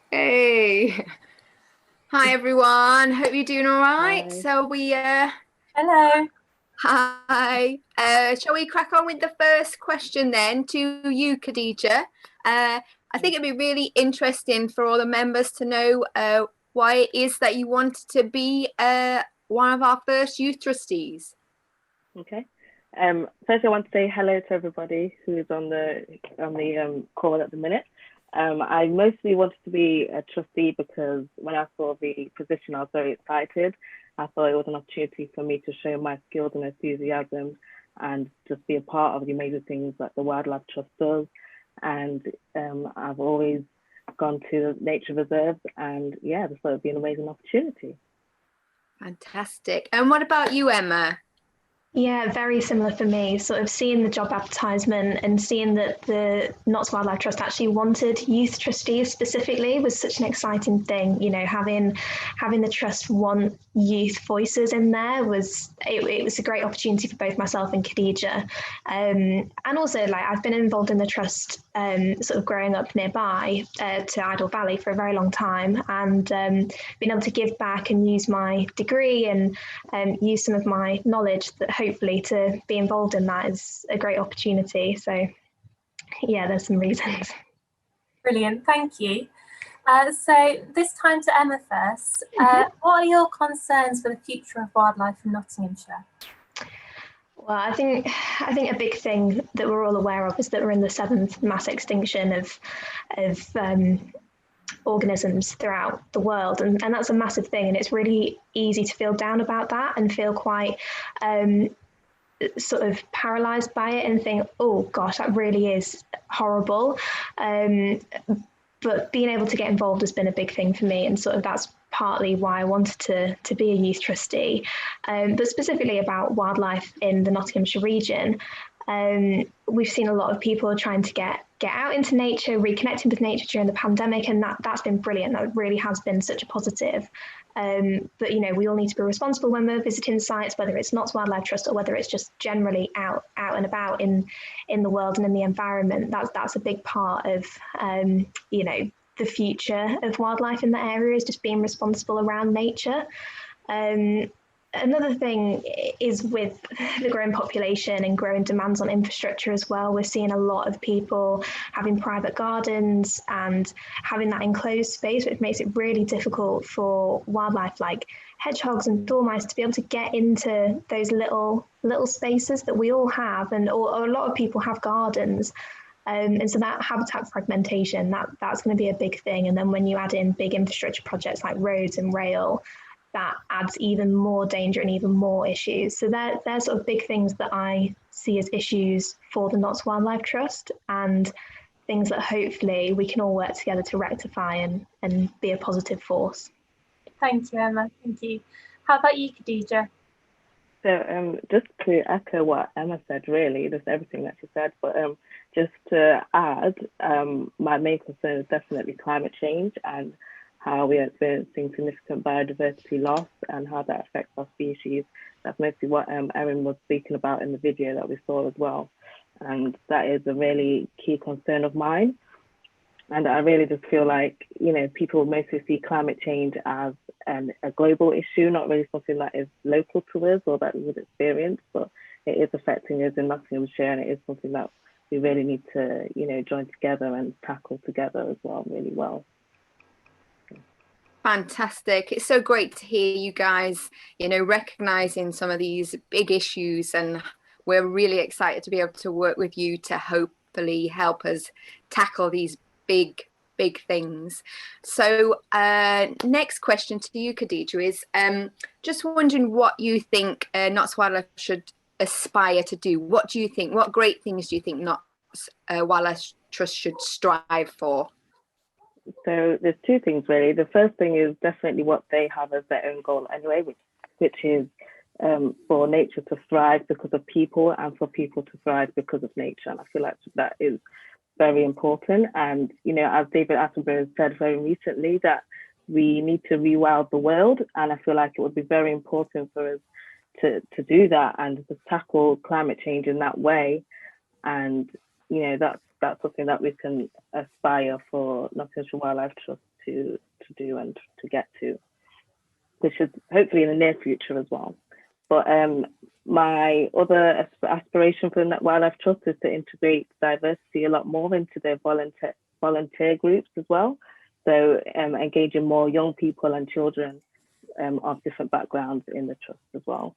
Hey, hi everyone. Hope you're doing all right. Hi. Hello. Hi. Shall we crack on with the first question then to you, Kadijah? I think it'd be really interesting for all the members to know why it is that you want to be one of our first youth trustees. Okay. First, I want to say hello to everybody who is on the call at the minute. I mostly wanted to be a trustee because when I saw the position, I was very excited. I thought it was an opportunity for me to show my skills and enthusiasm and just be a part of the amazing things that the Wildlife Trust does. And I've always gone to nature reserves, and yeah, I just thought it'd be an amazing opportunity. Fantastic. And what about you, Emma? Yeah, very similar for me. Sort of seeing the job advertisement and seeing that the Notts Wildlife Trust actually wanted youth trustees specifically was such an exciting thing. You know, having the trust want youth voices in there it was a great opportunity for both myself and Kadijah. And also, like, I've been involved in the trust sort of growing up nearby to Idle Valley for a very long time, and being able to give back and use my degree and use some of my knowledge that hopefully to be involved in that is a great opportunity. So yeah, there's some reasons. Brilliant, thank you. So this time to Emma first. What are your concerns for the future of wildlife in Nottinghamshire? Well, I think a big thing that we're all aware of is that we're in the seventh mass extinction of organisms throughout the world, and that's a massive thing, and it's really easy to feel down about that and feel quite sort of paralyzed by it and think, oh gosh, that really is horrible. But being able to get involved has been a big thing for me, and sort of that's partly why I wanted to be a youth trustee. But specifically about wildlife in the Nottinghamshire region, we've seen a lot of people trying to get out into nature, reconnecting with nature during the pandemic, and that's been brilliant. That really has been such a positive. But you know, we all need to be responsible when we're visiting sites, whether it's Notts Wildlife Trust or whether it's just generally out and about in the world and in the environment. That's a big part of you know, the future of wildlife in the area is just being responsible around nature. Another thing is with the growing population and growing demands on infrastructure as well. We're seeing a lot of people having private gardens and having that enclosed space, which makes it really difficult for wildlife like hedgehogs and dormice to be able to get into those little spaces that we all have, and or a lot of people have gardens. And so that habitat fragmentation, that's going to be a big thing. And then when you add in big infrastructure projects like roads and rail, that adds even more danger and even more issues. So they're sort of big things that I see as issues for the Notts Wildlife Trust, and things that hopefully we can all work together to rectify and be a positive force. Thank you, Emma. Thank you. How about you, Kadijah? So just to echo what Emma said, really, just everything that she said, but just to add, my main concern is definitely climate change and how we are experiencing significant biodiversity loss and how that affects our species. That's mostly what Erin was speaking about in the video that we saw as well. And that is a really key concern of mine. And I really just feel like, you know, people mostly see climate change as a global issue, not really something that is local to us or that we would experience, but it is affecting us in Nottinghamshire, and it is something that we really need to, you know, join together and tackle together as well, really well. Fantastic. It's so great to hear you guys, you know, recognizing some of these big issues, and we're really excited to be able to work with you to hopefully help us tackle these big things. So next question to you, Kadijah, is just wondering what you think Notts Wildlife should aspire to do. What do you think? What great things do you think Notts Wildlife Trust should strive for? So there's two things really. The first thing is definitely what they have as their own goal anyway, which is for nature to thrive because of people and for people to thrive because of nature. And I feel like that is very important. And, you know, as David Attenborough said very recently, that we need to rewild the world. And I feel like it would be very important for us to do that and to tackle climate change in that way. And, you know, that's something that we can aspire for Nottinghamshire Wildlife Trust to do and to get to, which is hopefully in the near future as well. But my other aspiration for the Wildlife Trust is to integrate diversity a lot more into their volunteer groups as well. So engaging more young people and children of different backgrounds in the trust as well,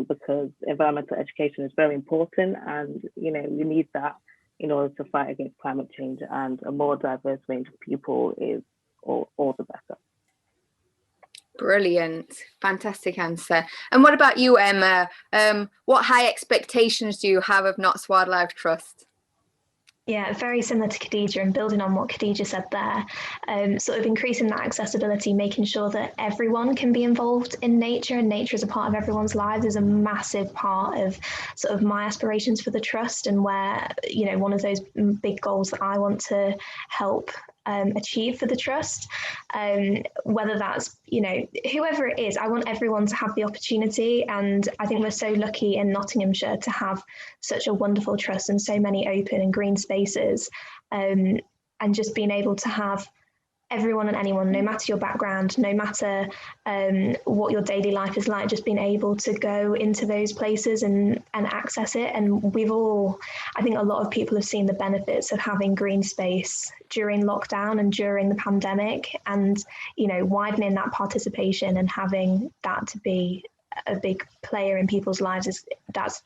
because environmental education is very important, and you know, we need that in order to fight against climate change, and a more diverse range of people is all the better. Brilliant, fantastic answer. And what about you, Emma? What high expectations do you have of Notts Wildlife Trust? Yeah, very similar to Kadijah, and building on what Kadijah said there, sort of increasing that accessibility, making sure that everyone can be involved in nature, and nature is a part of everyone's lives, is a massive part of sort of my aspirations for the trust, and where, you know, one of those big goals that I want to help achieve for the trust, whether that's, you know, whoever it is. I want everyone to have the opportunity, and I think we're so lucky in Nottinghamshire to have such a wonderful trust and so many open and green spaces, and just being able to have everyone and anyone, no matter your background, no matter what your daily life is like, just being able to go into those places and access it. And we've all, I think a lot of people have seen the benefits of having green space during lockdown and during the pandemic, and, you know, widening that participation and having that to be a big player in people's lives that's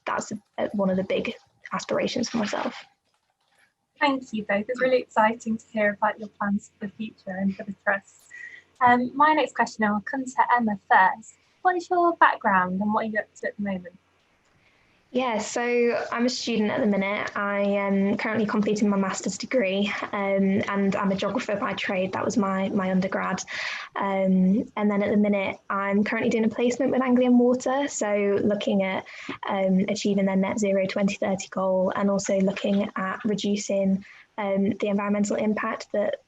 one of the big aspirations for myself. Thank you both. It's really exciting to hear about your plans for the future and for the trust. My next question, I'll come to Emma first. What is your background and what are you up to at the moment? Yeah, so I'm a student at the minute. I am currently completing my master's degree, and I'm a geographer by trade. That was my undergrad. And then at the minute, I'm currently doing a placement with Anglian Water, so looking at achieving their net zero 2030 goal, and also looking at reducing the environmental impact that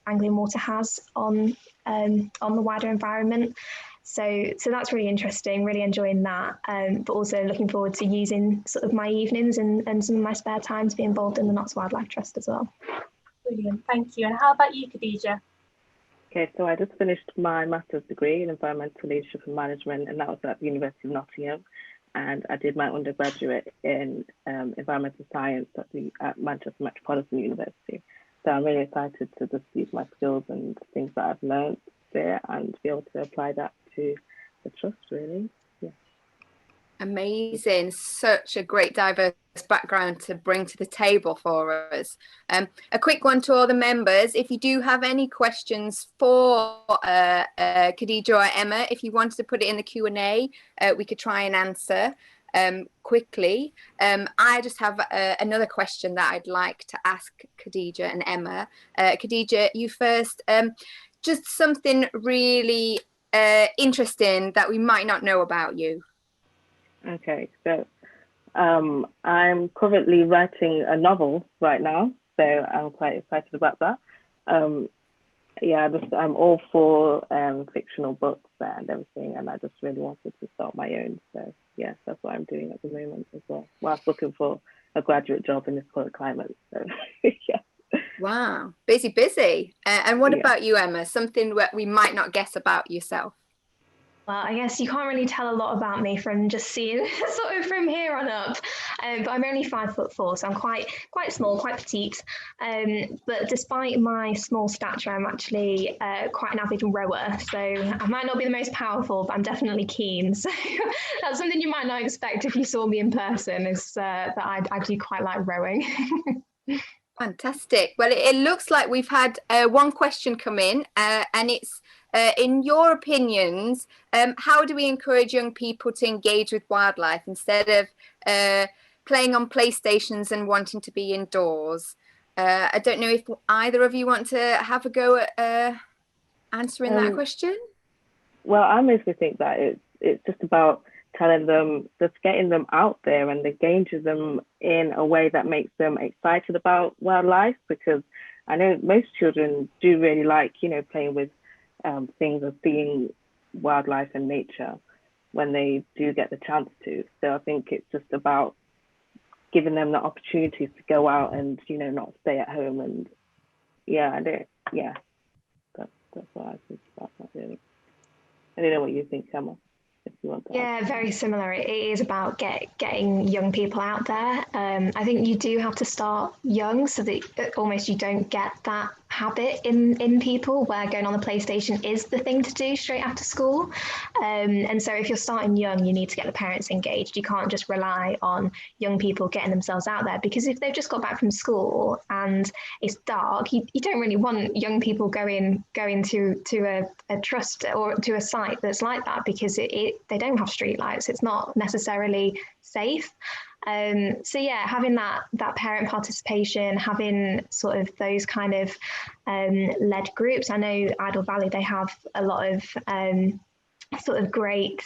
Anglian Water has on the wider environment. So that's really interesting, really enjoying that, but also looking forward to using sort of my evenings and some of my spare time to be involved in the Notts Wildlife Trust as well. Brilliant, thank you. And how about you, Kadijah? Okay, so I just finished my master's degree in environmental leadership and management, and that was at the University of Nottingham. And I did my undergraduate in environmental science at Manchester Metropolitan University. So I'm really excited to just use my skills and things that I've learned there and be able to apply that to the trust, really. Yeah. Amazing. Such a great diverse background to bring to the table for us. A quick one to all the members. If you do have any questions for Kadijah or Emma, if you wanted to put it in the Q&A, we could try and answer quickly. I just have another question that I'd like to ask Kadijah and Emma. Kadijah, you first. Just something really interesting that we might not know about you. Okay, so I'm currently writing a novel right now, so I'm quite excited about that. Yeah, I'm all for fictional books and everything, and I just really wanted to start my own. So yeah, that's what I'm doing at the moment as well, whilst looking for a graduate job in this current climate. So yeah. Wow, busy. And what about you, Emma? Something that we might not guess about yourself. Well, I guess you can't really tell a lot about me from just seeing sort of from here on up. But I'm only 5'4", so I'm quite small, quite petite. But despite my small stature, I'm actually quite an avid rower. So I might not be the most powerful, but I'm definitely keen. So that's something you might not expect if you saw me in person, is that I do quite like rowing. Fantastic. Well, it looks like we've had one question come in, and it's in your opinions, how do we encourage young people to engage with wildlife instead of playing on PlayStations and wanting to be indoors? I don't know if either of you want to have a go at answering that question. Well, I mostly think that it's just about telling them, just getting them out there and engaging them in a way that makes them excited about wildlife, because I know most children do really like, you know, playing with things or seeing wildlife and nature when they do get the chance to. So I think it's just about giving them the opportunities to go out and, you know, not stay at home. And that's what I think about that, really. I don't know what you think, Emma, if you want to. Yeah, very similar. It is about getting young people out there. I think you do have to start young so that almost you don't get that habit in people where going on the PlayStation is the thing to do straight after school. And so if you're starting young, you need to get the parents engaged. You can't just rely on young people getting themselves out there, because if they've just got back from school and it's dark, you don't really want young people going to a trust or to a site that's like that, because they don't have street lights. It's not necessarily safe. So yeah, having that parent participation, having sort of those kind of led groups. I know Idle Valley, they have a lot of sort of great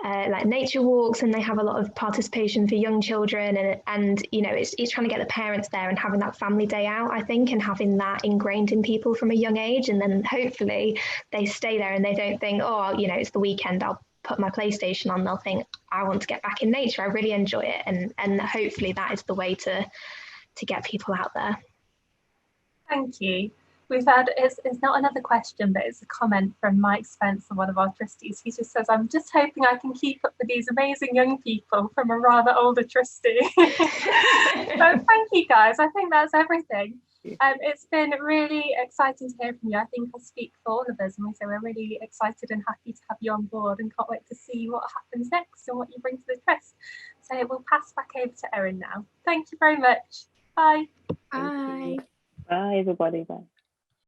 like nature walks, and they have a lot of participation for young children, and you know, it's trying to get the parents there and having that family day out, I think, and having that ingrained in people from a young age, and then hopefully they stay there and they don't think, oh, you know, it's the weekend, I'll put my PlayStation on. They'll think, I want to get back in nature, I really enjoy it, and hopefully that is the way to get people out there. Thank you. We've had, it's not another question, but it's a comment from Mike Spencer, one of our trustees. He just says, I'm just hoping I can keep up with these amazing young people, from a rather older trustee. So thank you, guys. I think that's everything. It's been really exciting to hear from you. I think I speak for all of us, and we say we're really excited and happy to have you on board, and can't wait to see what happens next and what you bring to the trust. So we'll pass back over to Erin now. Thank you very much. Bye. Bye. Bye, everybody. Bye.